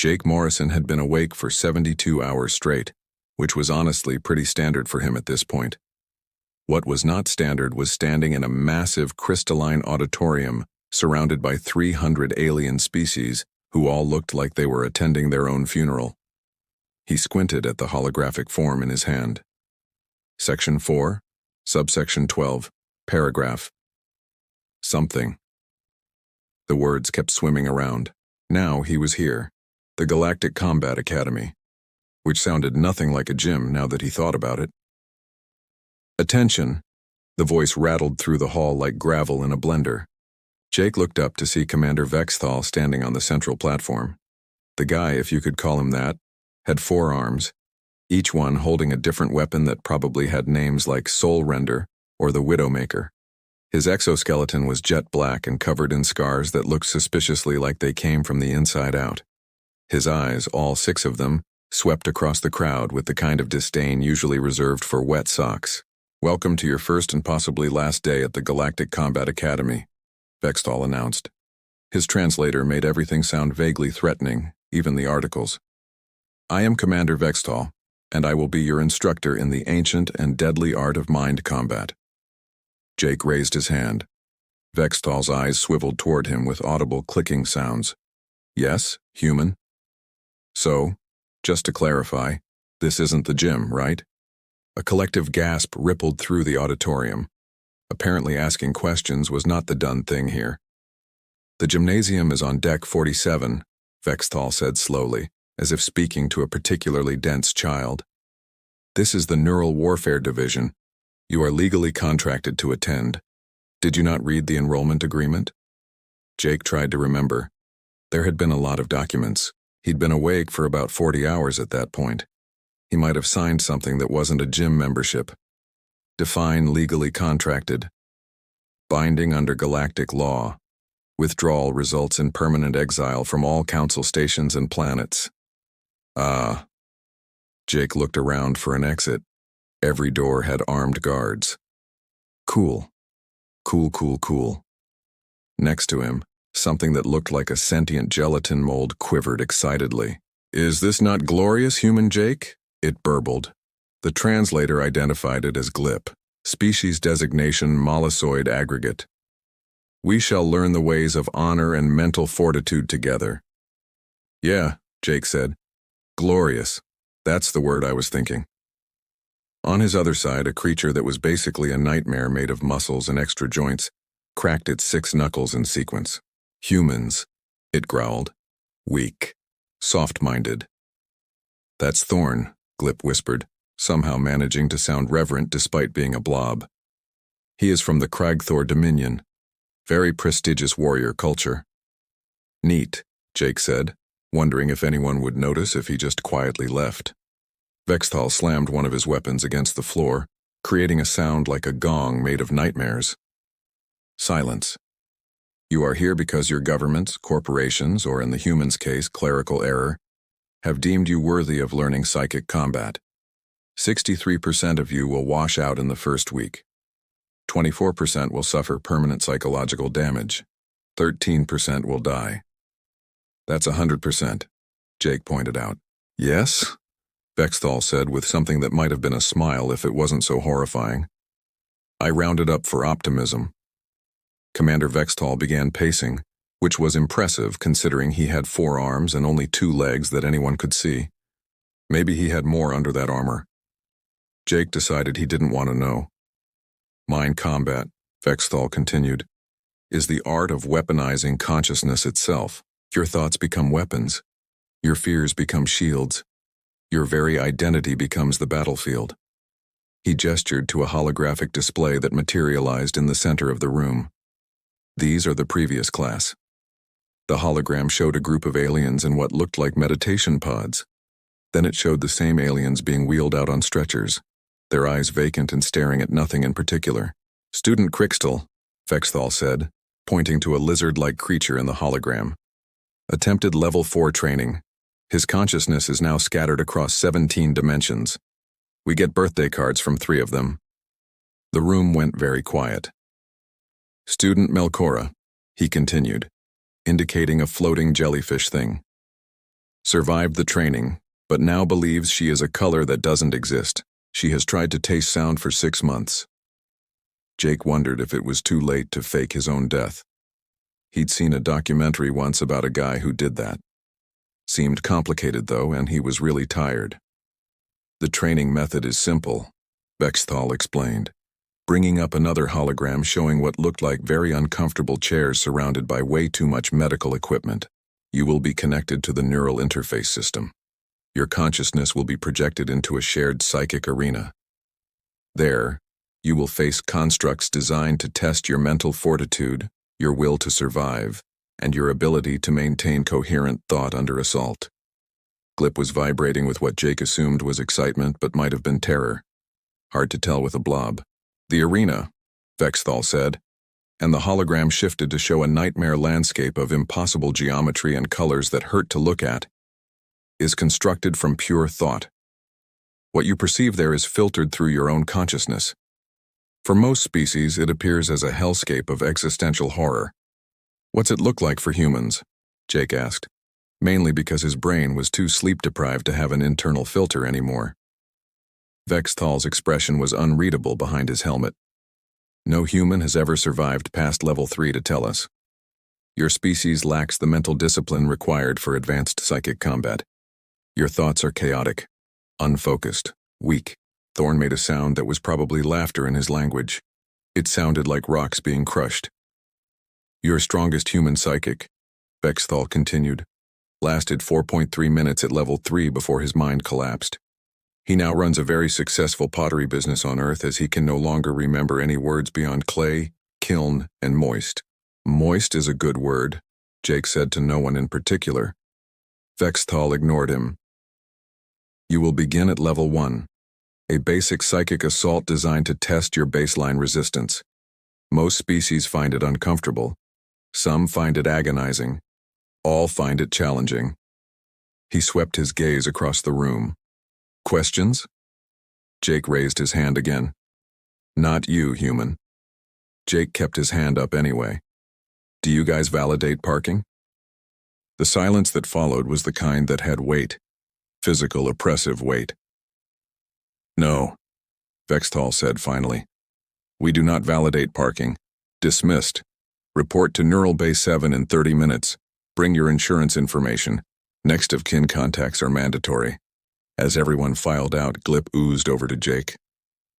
Jake Morrison had been awake for 72 hours straight, which was honestly pretty standard for him at this point. What was not standard was standing in a massive crystalline auditorium surrounded by 300 alien species who all looked like they were attending their own funeral. He squinted at the holographic form in his hand. Section 4, subsection 12, paragraph. Something. The words kept swimming around. Now he was here, the Galactic Combat Academy, which sounded nothing like a gym now that he thought about it. Attention! The voice rattled through the hall like gravel in a blender. Jake looked up to see Commander Vexthal standing on the central platform. The guy, if you could call him that, had 4 arms, each one holding a different weapon that probably had names like Soul Render or the Widowmaker. His exoskeleton was jet black and covered in scars that looked suspiciously like they came from the inside out. His eyes, all 6 of them, swept across the crowd with the kind of disdain usually reserved for wet socks. "Welcome to your first and possibly last day at the Galactic Combat Academy," Vexthal announced. His translator made everything sound vaguely threatening, even the articles. "I am Commander Vexthal, and I will be your instructor in the ancient and deadly art of mind combat." Jake raised his hand. Vexthal's eyes swiveled toward him with audible clicking sounds. "Yes, human." "So, just to clarify, this isn't the gym, right?" A collective gasp rippled through the auditorium. Apparently asking questions was not the done thing here. "The gymnasium is on deck 47, Vexthal said slowly, as if speaking to a particularly dense child. "This is the Neural Warfare Division. You are legally contracted to attend. Did you not read the enrollment agreement?" Jake tried to remember. There had been a lot of documents. He'd been awake for about 40 hours at that point. He might have signed something that wasn't a gym membership. Define legally contracted. Binding under galactic law. Withdrawal results in permanent exile from all council stations and planets. Ah. Jake looked around for an exit. Every door had armed guards. Cool. Cool. Next to him, something that looked like a sentient gelatin mold quivered excitedly. "Is this not glorious, human Jake?" it burbled. The translator identified it as GLIP, species designation molluscoid aggregate. "We shall learn the ways of honor and mental fortitude together." "Yeah," Jake said. "Glorious. That's the word I was thinking." On his other side, a creature that was basically a nightmare made of muscles and extra joints cracked its 6 knuckles in sequence. "Humans," it growled. "Weak. Soft-minded." "That's Thorn," Glip whispered, somehow managing to sound reverent despite being a blob. "He is from the Kragthor Dominion. Very prestigious warrior culture." "Neat," Jake said, wondering if anyone would notice if he just quietly left. Vexthal slammed one of his weapons against the floor, creating a sound like a gong made of nightmares. "Silence. You are here because your governments, corporations, or in the humans' case, clerical error, have deemed you worthy of learning psychic combat. 63% of you will wash out in the first week. 24% will suffer permanent psychological damage. 13% will die." "That's 100%, Jake pointed out. "Yes?" Vexthal said with something that might have been a smile if it wasn't so horrifying. "I rounded up for optimism." Commander Vexthal began pacing, which was impressive considering he had 4 arms and only 2 legs that anyone could see. Maybe he had more under that armor. Jake decided he didn't want to know. "Mind combat," Vexthal continued, "is the art of weaponizing consciousness itself. Your thoughts become weapons. Your fears become shields. Your very identity becomes the battlefield." He gestured to a holographic display that materialized in the center of the room. "These are the previous class." The hologram showed a group of aliens in what looked like meditation pods. Then it showed the same aliens being wheeled out on stretchers, their eyes vacant and staring at nothing in particular. "Student Crixtal," Vexthal said, pointing to a lizard-like creature in the hologram. "Attempted level 4 training. His consciousness is now scattered across 17 dimensions. We get birthday cards from 3 of them." The room went very quiet. "Student Melkora," he continued, indicating a floating jellyfish thing. Survived the training, but now believes she is a color that doesn't exist. She has tried to taste sound for 6 months. Jake wondered if it was too late to fake his own death. He'd seen a documentary once about a guy who did that. Seemed complicated, though, and he was really tired. The training method is simple, Bexthal explained, bringing up another hologram showing what looked like very uncomfortable chairs surrounded by way too much medical equipment. You will be connected to the neural interface system. Your consciousness will be projected into a shared psychic arena. There, you will face constructs designed to test your mental fortitude, your will to survive, and your ability to maintain coherent thought under assault. Glip was vibrating with what Jake assumed was excitement but might have been terror. Hard to tell with a blob. The arena, Vexthal said, and the hologram shifted to show a nightmare landscape of impossible geometry and colors that hurt to look at, is constructed from pure thought. What you perceive there is filtered through your own consciousness. For most species, it appears as a hellscape of existential horror. What's it look like for humans? Jake asked, mainly because his brain was too sleep-deprived to have an internal filter anymore. Vexthal's expression was unreadable behind his helmet. No human has ever survived past level 3 to tell us. Your species lacks the mental discipline required for advanced psychic combat. Your thoughts are chaotic, unfocused, weak. Thorn made a sound that was probably laughter in his language. It sounded like rocks being crushed. Your strongest human psychic, Vexthal continued, lasted 4.3 minutes at level 3 before his mind collapsed. He now runs a very successful pottery business on Earth as he can no longer remember any words beyond clay, kiln, and moist. Moist is a good word, Jake said to no one in particular. Vexthal ignored him. You will begin at level 1, a basic psychic assault designed to test your baseline resistance. Most species find it uncomfortable. Some find it agonizing. All find it challenging. He swept his gaze across the room. Questions? Jake raised his hand again. Not you, human. Jake kept his hand up anyway. Do you guys validate parking? The silence that followed was the kind that had weight. Physical, oppressive weight. No, Vexthal said finally. We do not validate parking. Dismissed. Report to Neural Bay 7 in 30 minutes. Bring your insurance information. Next of kin contacts are mandatory. As everyone filed out, Glip oozed over to Jake.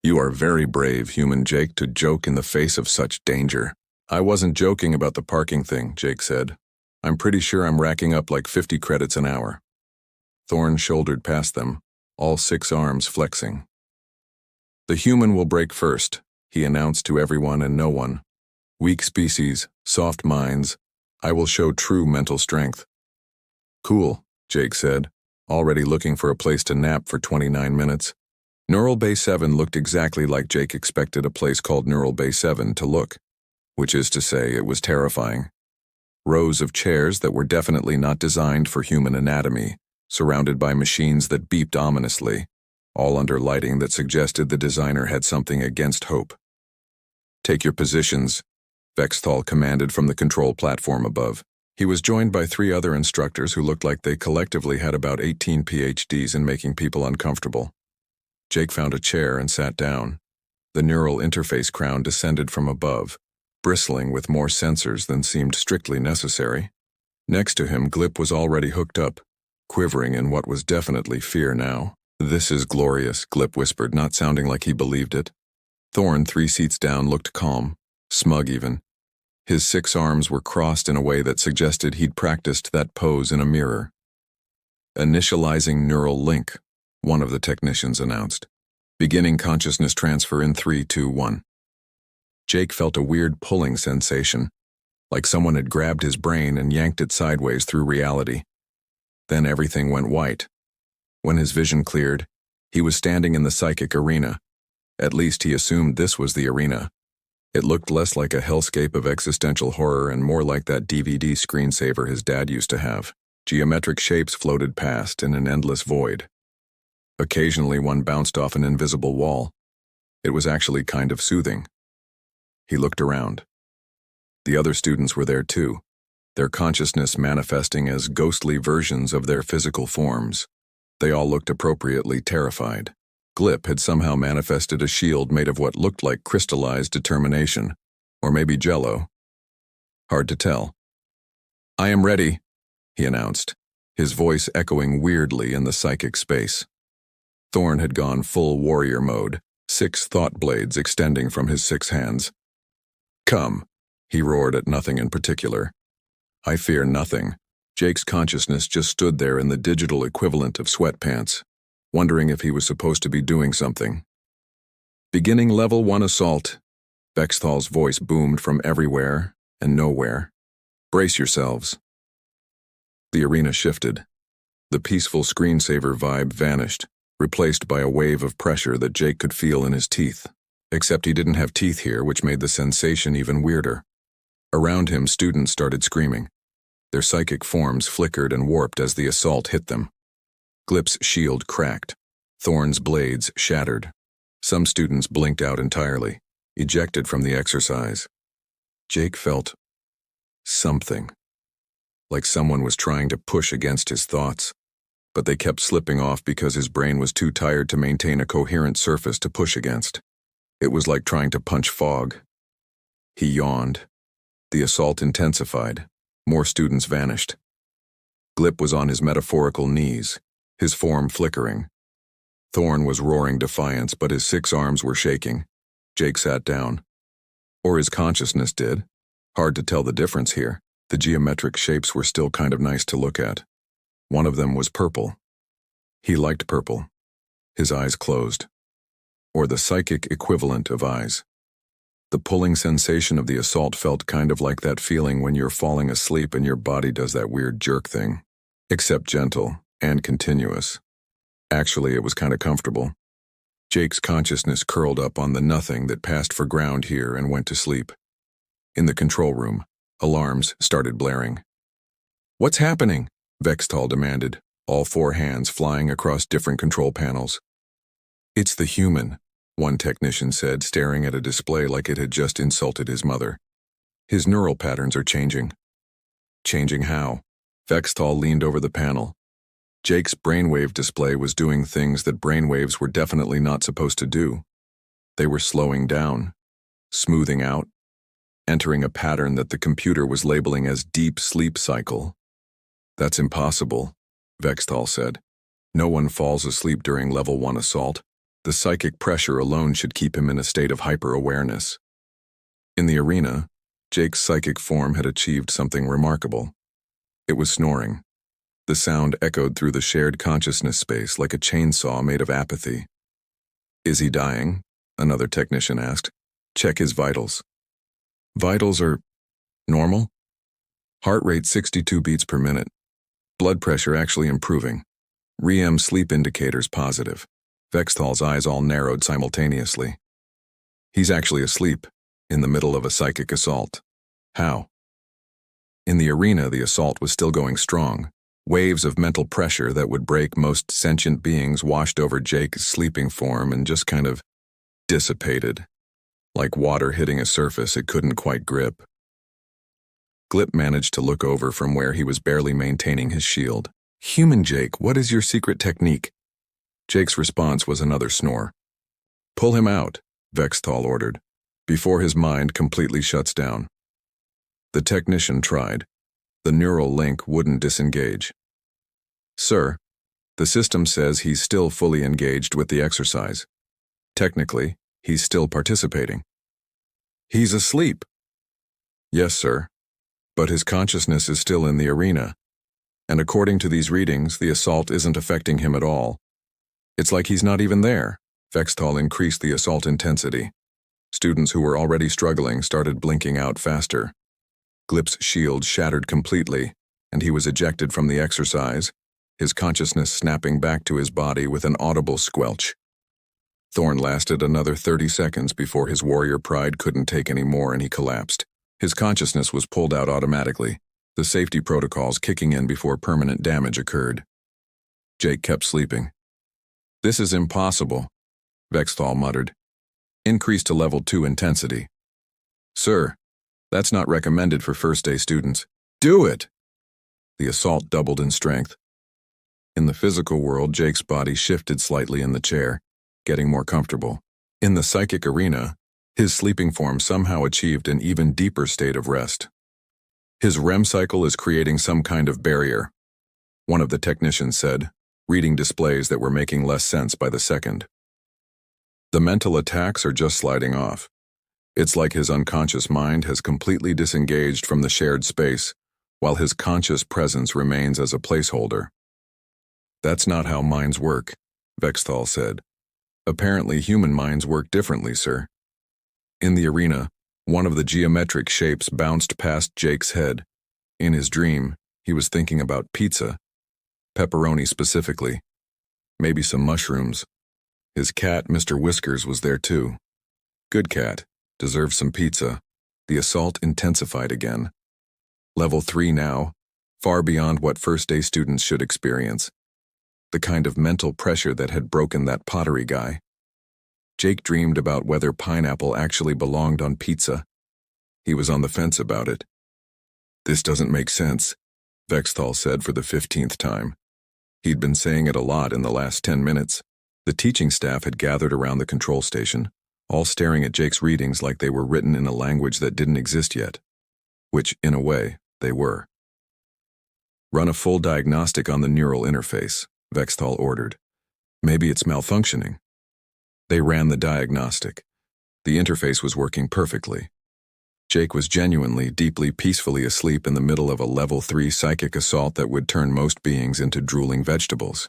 You are very brave, human Jake, to joke in the face of such danger. I wasn't joking about the parking thing, Jake said. I'm pretty sure I'm racking up like 50 credits an hour. Thorn shouldered past them, all 6 arms flexing. The human will break first, he announced to everyone and no one. Weak species, soft minds. I will show true mental strength. Cool, Jake said, already looking for a place to nap for 29 minutes. Neural Bay 7 looked exactly like Jake expected a place called Neural Bay 7 to look, which is to say it was terrifying. Rows of chairs that were definitely not designed for human anatomy, surrounded by machines that beeped ominously, all under lighting that suggested the designer had something against hope. Take your positions, Vexthal commanded from the control platform above. He was joined by 3 other instructors who looked like they collectively had about 18 PhDs in making people uncomfortable. Jake found a chair and sat down. The neural interface crown descended from above, bristling with more sensors than seemed strictly necessary. Next to him, Glip was already hooked up, quivering in what was definitely fear now. This is glorious, Glip whispered, not sounding like he believed it. Thorn, 3 seats down, looked calm, smug even. His 6 arms were crossed in a way that suggested he'd practiced that pose in a mirror. Initializing neural link, one of the technicians announced. Beginning consciousness transfer in 3, 2, 1. Jake felt a weird pulling sensation, like someone had grabbed his brain and yanked it sideways through reality. Then everything went white. When his vision cleared, he was standing in the psychic arena. At least he assumed this was the arena. It looked less like a hellscape of existential horror and more like that DVD screensaver his dad used to have. Geometric shapes floated past in an endless void. Occasionally one bounced off an invisible wall. It was actually kind of soothing. He looked around. The other students were there too, their consciousness manifesting as ghostly versions of their physical forms. They all looked appropriately terrified. Glip had somehow manifested a shield made of what looked like crystallized determination, or maybe jello. Hard to tell. "I am ready," he announced, his voice echoing weirdly in the psychic space. Thorn had gone full warrior mode, 6 thought blades extending from his 6 hands. "Come," he roared at nothing in particular. "I fear nothing." Jake's consciousness just stood there in the digital equivalent of sweatpants, wondering if he was supposed to be doing something. "Beginning level 1 assault," Vexthal's voice boomed from everywhere and nowhere. "Brace yourselves." The arena shifted. The peaceful screensaver vibe vanished, replaced by a wave of pressure that Jake could feel in his teeth. Except he didn't have teeth here, which made the sensation even weirder. Around him, students started screaming. Their psychic forms flickered and warped as the assault hit them. Glip's shield cracked. Thorn's blades shattered. Some students blinked out entirely, ejected from the exercise. Jake felt something, like someone was trying to push against his thoughts, but they kept slipping off because his brain was too tired to maintain a coherent surface to push against. It was like trying to punch fog. He yawned. The assault intensified. More students vanished. Glip was on his metaphorical knees, his form flickering. Thorn was roaring defiance, but his 6 arms were shaking. Jake sat down. Or his consciousness did. Hard to tell the difference here. The geometric shapes were still kind of nice to look at. One of them was purple. He liked purple. His eyes closed. Or the psychic equivalent of eyes. The pulling sensation of the assault felt kind of like that feeling when you're falling asleep and your body does that weird jerk thing. Except gentle and continuous. Actually, it was kind of comfortable. Jake's consciousness curled up on the nothing that passed for ground here and went to sleep. In the control room, alarms started blaring. "What's happening?" Vextal demanded, all 4 hands flying across different control panels. "It's the human," one technician said, staring at a display like it had just insulted his mother. "His neural patterns are changing." "Changing how?" Vextal leaned over the panel. Jake's brainwave display was doing things that brainwaves were definitely not supposed to do. They were slowing down, smoothing out, entering a pattern that the computer was labeling as deep sleep cycle. "That's impossible," Vextal said. "No one falls asleep during level 1 assault. The psychic pressure alone should keep him in a state of hyper-awareness." In the arena, Jake's psychic form had achieved something remarkable. It was snoring. The sound echoed through the shared consciousness space like a chainsaw made of apathy. "Is he dying?" another technician asked. "Check his vitals." "Vitals are normal?" "Heart rate 62 beats per minute. Blood pressure actually improving. REM sleep indicators positive." Vextal's eyes all narrowed simultaneously. "He's actually asleep, in the middle of a psychic assault." "How?" In the arena, the assault was still going strong. Waves of mental pressure that would break most sentient beings washed over Jake's sleeping form and just kind of dissipated. Like water hitting a surface it couldn't quite grip. Glip managed to look over from where he was barely maintaining his shield. "Human Jake, what is your secret technique?" Jake's response was another snore. "Pull him out," Vextal ordered, before his mind completely shuts down. The technician tried. The neural link wouldn't disengage. "Sir, the system says he's still fully engaged with the exercise. Technically, he's still participating." "He's asleep." "Yes, sir. But his consciousness is still in the arena. And according to these readings, the assault isn't affecting him at all. It's like he's not even there." Vextal increased the assault intensity. Students who were already struggling started blinking out faster. Glip's shield shattered completely, and he was ejected from the exercise, his consciousness snapping back to his body with an audible squelch. Thorn lasted another 30 seconds before his warrior pride couldn't take any more and he collapsed. His consciousness was pulled out automatically, the safety protocols kicking in before permanent damage occurred. Jake kept sleeping. "This is impossible," Vextal muttered. "Increase to level 2 intensity." "Sir, that's not recommended for first-day students." Do it! The assault doubled in strength. In the physical world, Jake's body shifted slightly in the chair, getting more comfortable. In the psychic arena, his sleeping form somehow achieved an even deeper state of rest. His REM cycle is creating some kind of barrier, one of the technicians said, reading displays that were making less sense by the second. The mental attacks are just sliding off. It's like his unconscious mind has completely disengaged from the shared space, while his conscious presence remains as a placeholder. That's not how minds work, Vexthal said. Apparently human minds work differently, sir. In the arena, one of the geometric shapes bounced past Jake's head. In his dream, he was thinking about pizza. Pepperoni specifically. Maybe some mushrooms. His cat, Mr. Whiskers, was there too. Good cat. Deserves some pizza. The assault intensified again. Level 3 now, far beyond what first-day students should experience. The kind of mental pressure that had broken that pottery guy. Jake dreamed about whether pineapple actually belonged on pizza. He was on the fence about it. This doesn't make sense, Vexthal said for the 15th time. He'd been saying it a lot in the last 10 minutes. The teaching staff had gathered around the control station, all staring at Jake's readings like they were written in a language that didn't exist yet. Which, in a way, they were. Run a full diagnostic on the neural interface, Vexthal ordered. Maybe it's malfunctioning. They ran the diagnostic. The interface was working perfectly. Jake was genuinely, deeply, peacefully asleep in the middle of a level 3 psychic assault that would turn most beings into drooling vegetables.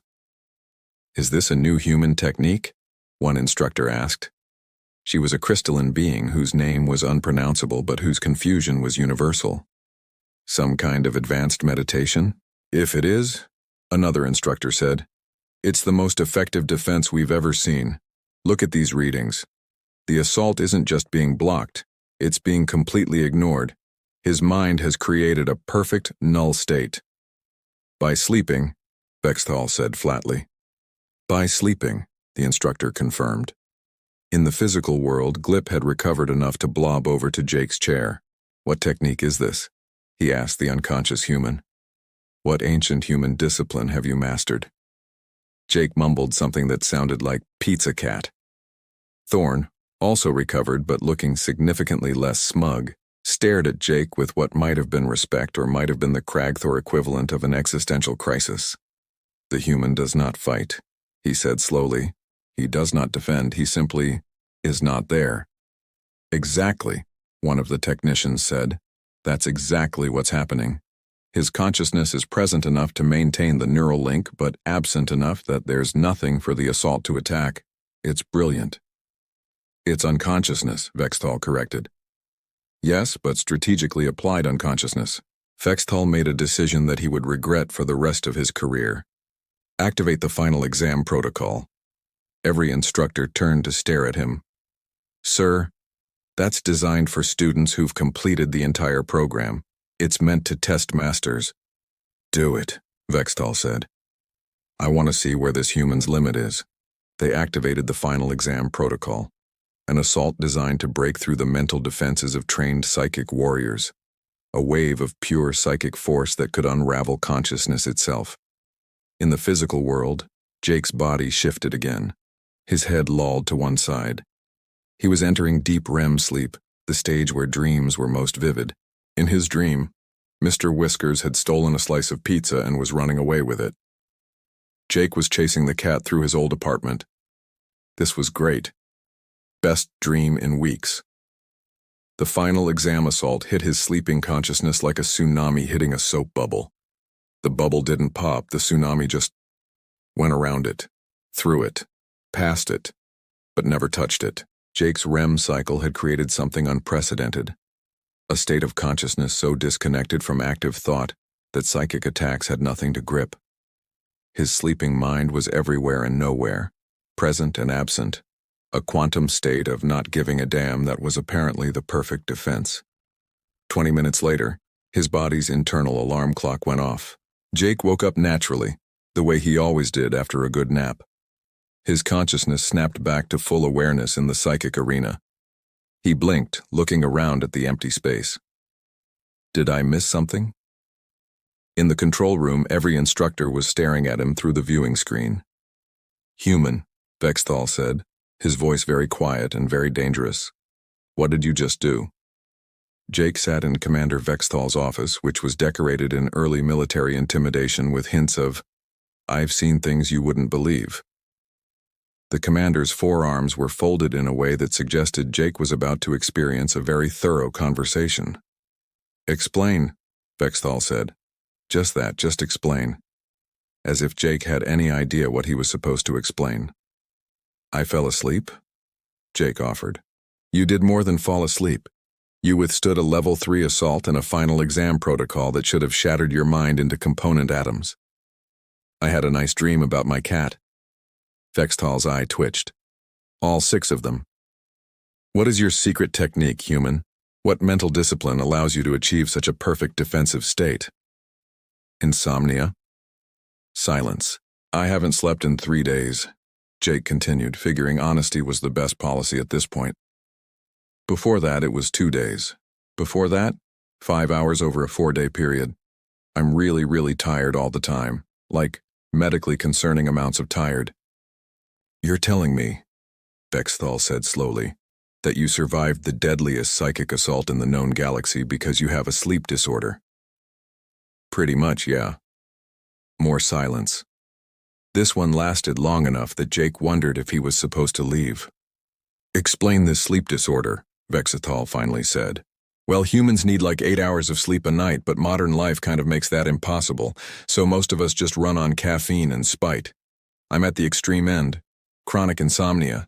Is this a new human technique? One instructor asked. She was a crystalline being whose name was unpronounceable but whose confusion was universal. Some kind of advanced meditation? If it is, another instructor said, it's the most effective defense we've ever seen. Look at these readings. The assault isn't just being blocked, it's being completely ignored. His mind has created a perfect null state. By sleeping, Vexthal said flatly. By sleeping, the instructor confirmed. In the physical world, Glip had recovered enough to blob over to Jake's chair. What technique is this? He asked the unconscious human. What ancient human discipline have you mastered? Jake mumbled something that sounded like pizza cat. Thorn, also recovered but looking significantly less smug, stared at Jake with what might have been respect or might have been the Cragthor equivalent of an existential crisis. The human does not fight, he said slowly. He does not defend, he simply is not there. Exactly, one of the technicians said. That's exactly what's happening. His consciousness is present enough to maintain the neural link, but absent enough that there's nothing for the assault to attack. It's brilliant. It's unconsciousness, Vexthal corrected. Yes, but strategically applied unconsciousness. Vexthal made a decision that he would regret for the rest of his career. Activate the final exam protocol. Every instructor turned to stare at him. Sir, that's designed for students who've completed the entire program. It's meant to test masters. Do it, Vexthal said. I want to see where this human's limit is. They activated the final exam protocol, an assault designed to break through the mental defenses of trained psychic warriors, a wave of pure psychic force that could unravel consciousness itself. In the physical world, Jake's body shifted again. His head lolled to one side. He was entering deep REM sleep, the stage where dreams were most vivid. In his dream, Mr. Whiskers had stolen a slice of pizza and was running away with it. Jake was chasing the cat through his old apartment. This was great. Best dream in weeks. The final exam assault hit his sleeping consciousness like a tsunami hitting a soap bubble. The bubble didn't pop, the tsunami just went around it, through it, past it, but never touched it. Jake's REM cycle had created something unprecedented. A state of consciousness so disconnected from active thought that psychic attacks had nothing to grip. His sleeping mind was everywhere and nowhere, present and absent, a quantum state of not giving a damn that was apparently the perfect defense. 20 minutes later, his body's internal alarm clock went off. Jake woke up naturally, the way he always did after a good nap. His consciousness snapped back to full awareness in the psychic arena. He blinked, looking around at the empty space. Did I miss something? In the control room, every instructor was staring at him through the viewing screen. "Human," Vexthal said, his voice very quiet and very dangerous. "What did you just do?" Jake sat in Commander Vexthal's office, which was decorated in early military intimidation with hints of, "I've seen things you wouldn't believe." The commander's forearms were folded in a way that suggested Jake was about to experience a very thorough conversation. "Explain," Vexthal said. "Just that, just explain." As if Jake had any idea what he was supposed to explain. "I fell asleep?" Jake offered. "You did more than fall asleep. You withstood a level 3 assault and a final exam protocol that should have shattered your mind into component atoms. I had a nice dream about my cat." Vexthal's eye twitched. "All 6 of them. What is your secret technique, human? What mental discipline allows you to achieve such a perfect defensive state?" "Insomnia." Silence. "I haven't slept in 3 days," Jake continued, figuring honesty was the best policy at this point. "Before that, it was 2 days. Before that, 5 hours over a 4-day period. I'm really, really tired all the time, like medically concerning amounts of tired." "You're telling me," Vexthal said slowly, "that you survived the deadliest psychic assault in the known galaxy because you have a sleep disorder?" "Pretty much, yeah." More silence. This one lasted long enough that Jake wondered if he was supposed to leave. "Explain this sleep disorder," Vexthal finally said. "Well, humans need like 8 hours of sleep a night, but modern life kind of makes that impossible, so most of us just run on caffeine and spite. I'm at the extreme end. Chronic insomnia.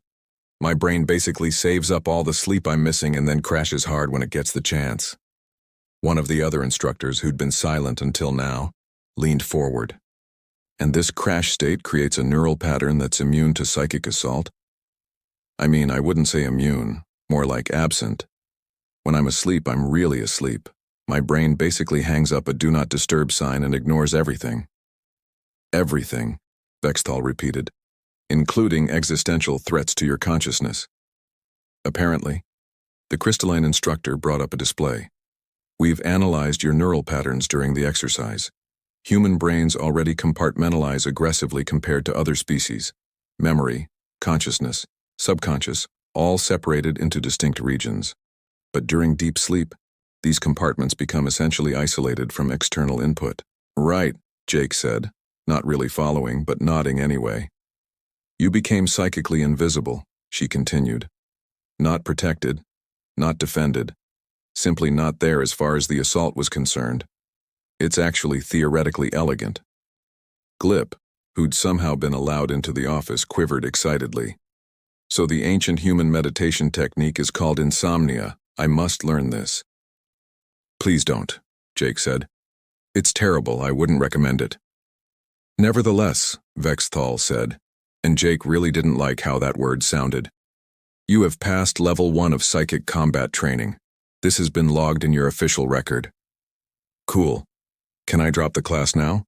My brain basically saves up all the sleep I'm missing and then crashes hard when it gets the chance." One of the other instructors, who'd been silent until now, leaned forward. "And this crash state creates a neural pattern that's immune to psychic assault?" "I mean, I wouldn't say immune, more like absent. When I'm asleep, I'm really asleep. My brain basically hangs up a do not disturb sign and ignores everything." "Everything," Vexthal repeated, "including existential threats to your consciousness." Apparently, the crystalline instructor brought up a display. "We've analyzed your neural patterns during the exercise. Human brains already compartmentalize aggressively compared to other species. Memory, consciousness, subconscious, all separated into distinct regions. But during deep sleep, these compartments become essentially isolated from external input." "Right," Jake said, not really following, but nodding anyway. "You became psychically invisible," she continued. "Not protected, not defended, simply not there as far as the assault was concerned. It's actually theoretically elegant." Glip, who'd somehow been allowed into the office, quivered excitedly. "So the ancient human meditation technique is called insomnia. I must learn this." "Please don't," Jake said. "It's terrible. I wouldn't recommend it." "Nevertheless," Vexthal said, and Jake really didn't like how that word sounded. "You have passed level 1 of psychic combat training. This has been logged in your official record." "Cool. Can I drop the class now?"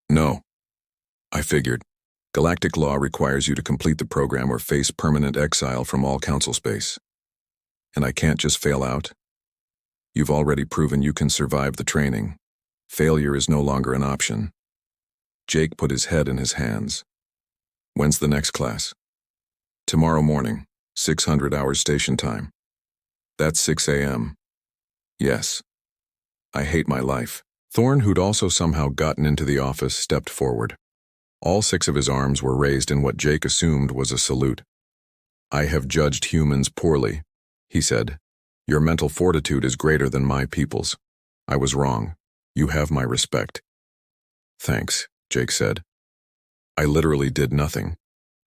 "No." "I figured. Galactic law requires you to complete the program or face permanent exile from all council space. And I can't just fail out. You've already proven you can survive the training. Failure is no longer an option." Jake put his head in his hands. "When's the next class?" "Tomorrow morning, 600 hours station time." "That's 6 a.m. "Yes. I hate my life." Thorne, who'd also somehow gotten into the office, stepped forward. All 6 of his arms were raised in what Jake assumed was a salute. "I have judged humans poorly," he said. "Your mental fortitude is greater than my people's. I was wrong. You have my respect." "Thanks," Jake said. "I literally did nothing."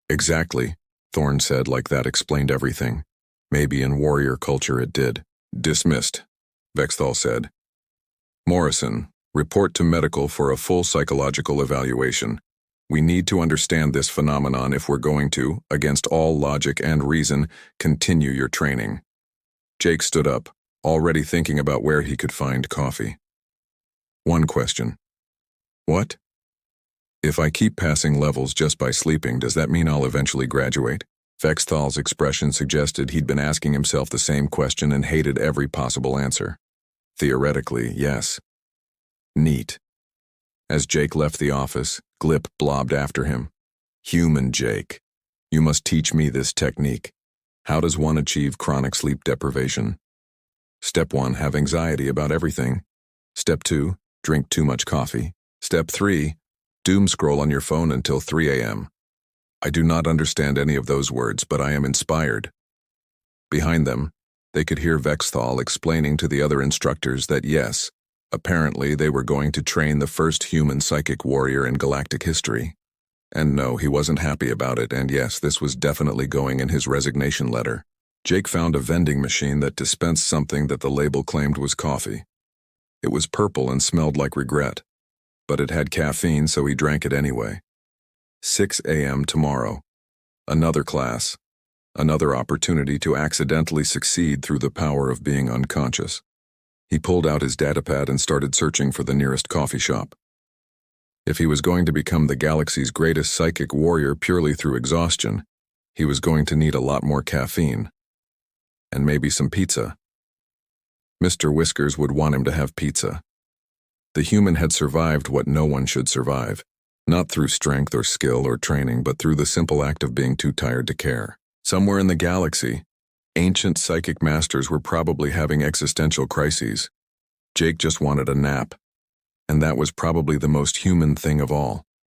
"Exactly," Thorne said, like that explained everything. "Maybe in warrior culture it did." "Dismissed," Vexthal said. "Morrison, report to medical for a full psychological evaluation. We need to understand this phenomenon if we're going to, against all logic and reason, continue your training." Jake stood up, already thinking about where he could find coffee. "One question." "What?" "If I keep passing levels just by sleeping, does that mean I'll eventually graduate?" Vexthal's expression suggested he'd been asking himself the same question and hated every possible answer. "Theoretically, yes." "Neat. As Jake left the office, Glip blobbed after him. Human Jake, you must teach me this technique. How does one achieve chronic sleep deprivation? Step 1, have anxiety about everything. Step 2, drink too much coffee. Step 3, doom scroll on your phone until 3 a.m. I do not understand any of those words, but I am inspired. Behind them, they could hear Vexthal explaining to the other instructors that yes, apparently they were going to train the first human psychic warrior in galactic history. And no, he wasn't happy about it, and yes, this was definitely going in his resignation letter. Jake found a vending machine that dispensed something that the label claimed was coffee. It was purple and smelled like regret, but it had caffeine, so he drank it anyway. 6 a.m. tomorrow. Another class. Another opportunity to accidentally succeed through the power of being unconscious. He pulled out his datapad and started searching for the nearest coffee shop. If he was going to become the galaxy's greatest psychic warrior purely through exhaustion, he was going to need a lot more caffeine. And maybe some pizza. Mr. Whiskers would want him to have pizza. The human had survived what no one should survive, not through strength or skill or training, but through the simple act of being too tired to care. Somewhere in the galaxy, ancient psychic masters were probably having existential crises. Jake just wanted a nap, and that was probably the most human thing of all.